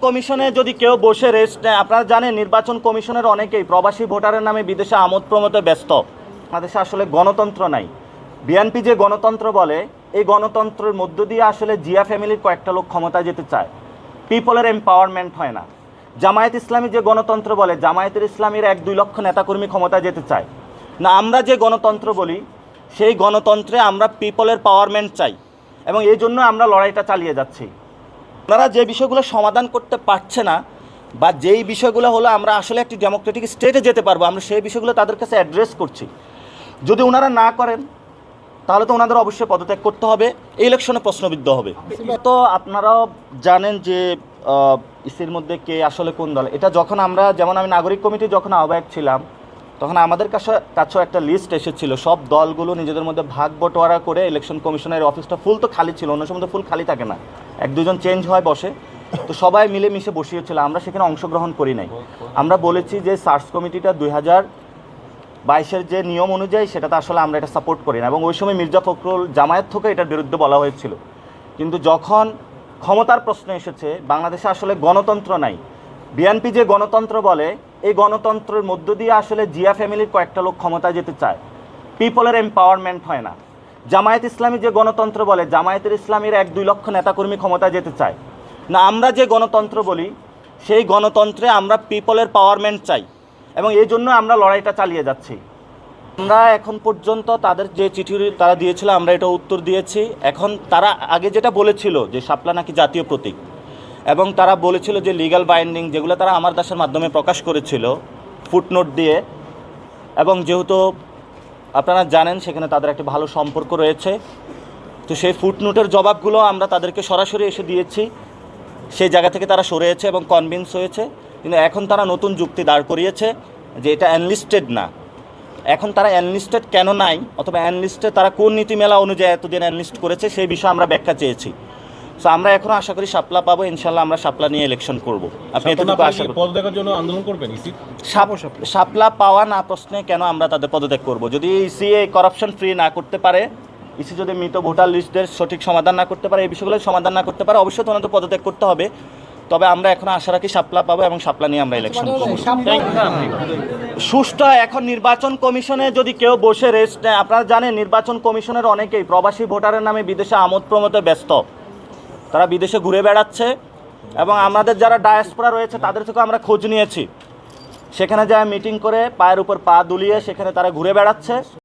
কমিশনে যদি কেউ বসে রেস্ট নেয়, আপনারা জানেন নির্বাচন কমিশনের অনেকেই প্রবাসী ভোটারের নামে বিদেশে আমোদ প্রমোদে ব্যস্ত। বাংলাদেশে আসলে গণতন্ত্র নাই। বিএনপি যে গণতন্ত্র বলে, এই গণতন্ত্রের মধ্য দিয়ে আসলে জিয়া ফ্যামিলির কয়েকটা লোক ক্ষমতায় যেতে চায়, পিপলের এম্পাওয়ারমেন্ট হয় না। জামায়াত ইসলামী যে গণতন্ত্র বলে, জামায়াতের ইসলামীর 1-2 লক্ষ নেতাকর্মী ক্ষমতায় যেতে চায় না। আমরা যে গণতন্ত্র বলি, সেই গণতন্ত্রে আমরা পিপলের পাওয়ারমেন্ট চাই, এবং এই জন্য আমরা লড়াইটা চালিয়ে যাচ্ছি। আপনারা যে বিষয়গুলো সমাধান করতে পারছে না, বা যেই বিষয়গুলো হলো আমরা আসলে একটি ডেমোক্রেটিক স্টেটে যেতে পারবো, আমরা সেই বিষয়গুলো তাদের কাছে অ্যাড্রেস করছি। যদি ওনারা না করেন, তাহলে তো ওনাদের অবশ্যই পদত্যাগ করতে হবে, এই ইলেকশনে প্রশ্নবিদ্ধ হবে। তো আপনারাও জানেন যে ইসির মধ্যে কে আসলে কোন দল। এটা যখন আমরা, যেমন আমি নাগরিক কমিটি যখন আহ্বায়ক ছিলাম, তখন আমাদের কাছেও একটা লিস্ট এসেছিল, সব দলগুলো নিজেদের মধ্যে ভাগ বটোয়ারা করে। ইলেকশন কমিশনের অফিসটা ফুল তো খালি ছিল, অন্য সময় তো ফুল খালি থাকে না, 1-2 জন চেঞ্জ হয় বসে, তো সবাই মিলে মিশে বসিয়েছিল। আমরা সেখানে অংশগ্রহণ করি নাই। আমরা বলেছি যে সার্চ কমিটিটা 2022-এর যে নিয়ম অনুযায়ী, সেটাতে আসলে আমরা এটা সাপোর্ট করি না, এবং ওই সময় মির্জা ফখরুল জামায়াত থেকে এটার বিরুদ্ধে বলা হয়েছিল। কিন্তু যখন ক্ষমতার প্রশ্ন এসেছে, বাংলাদেশে আসলে গণতন্ত্র নাই। বিএনপি যে গণতন্ত্র বলে, এই গণতন্ত্রের মধ্য দিয়ে আসলে জিয়া ফ্যামিলির কয়েকটা লোক ক্ষমতায় যেতে চায়, পিপলের এম্পাওয়ারমেন্ট হয় না। জামায়াত ইসলামী যে গণতন্ত্র বলে, জামায়াতের ইসলামীর 1-2 লক্ষ নেতাকর্মী ক্ষমতায় যেতে চায় না। আমরা যে গণতন্ত্র বলি, সেই গণতন্ত্রে আমরা পিপলের পাওয়ারমেন্ট চাই, এবং এই জন্য আমরা লড়াইটা চালিয়ে যাচ্ছি। আমরা এখন পর্যন্ত তাদের যে চিঠি তারা দিয়েছিল, আমরা এটা উত্তর দিয়েছি। এখন তারা আগে যেটা বলেছিল যে শাপলা নাকি জাতীয় প্রতীক, এবং তারা বলেছিল যে লিগ্যাল বাইন্ডিং, যেগুলো তারা আমার দাসের মাধ্যমে প্রকাশ করেছিল ফুটনোট দিয়ে, এবং যেহেতু আপনারা জানেন সেখানে তাদের একটি ভালো সম্পর্ক রয়েছে, তো সেই ফুটনোটের জবাবগুলো আমরা তাদেরকে সরাসরি এসে দিয়েছি। সেই জায়গা থেকে তারা সরেছে এবং কনভিন্স হয়েছে। কিন্তু এখন তারা নতুন যুক্তি দাঁড় করিয়েছে যে এটা অ্যানলিস্টেড না। এখন তারা অ্যানলিস্টেড কেন নাই, অথবা অ্যানলিস্টে তারা কোন নীতিমেলা অনুযায়ী এতদিন অ্যানলিস্ট করেছে, সেই বিষয়ে আমরা ব্যাখ্যা চেয়েছি। সো আমরা এখনো আশা করি শাপলা পাবো, ইনশাল্লাহ আমরা শাপলা নিয়ে ইলেকশন করব। আপনি এতটুকু আশা করেন পদত্যাগের জন্য আন্দোলন করবেন? শাপলা পাওয়া না প্রশ্নে কেন আমরা তাদের পদত্যাগ করব? যদি ইসি করাপশন ফ্রি না করতে পারে, ইসি যদি মৃত ভোটার লিস্টদের সঠিক সমাধান না করতে পারে, এই বিষয়গুলো সমাধান না করতে পারে, অবশ্যই তো ওনাদের পদত্যাগ করতে হবে। তবে আমরা এখন আশা রাখি শাপলা পাবো, এবং শাপলা নিয়ে আমরা ইলেকশন করব। সুষ্ঠু এখন নির্বাচন কমিশনে যদি কেউ বসে রেস্ট নেয়, আপনারা জানেন নির্বাচন কমিশনের অনেকেই প্রবাসী ভোটারের নামে বিদেশে আমোদ প্রমোদে ব্যস্ত। তারা বিদেশে ঘুরে বেড়াচ্ছে, এবং আমাদের যারা ডায়াসপোরা রয়েছে তাদের থেকে আমরা খোঁজ নিয়েছি। সেখানে যায় মিটিং করে পায়ের উপর পা দুলিয়ে সেখানে তারা ঘুরে বেড়াচ্ছে।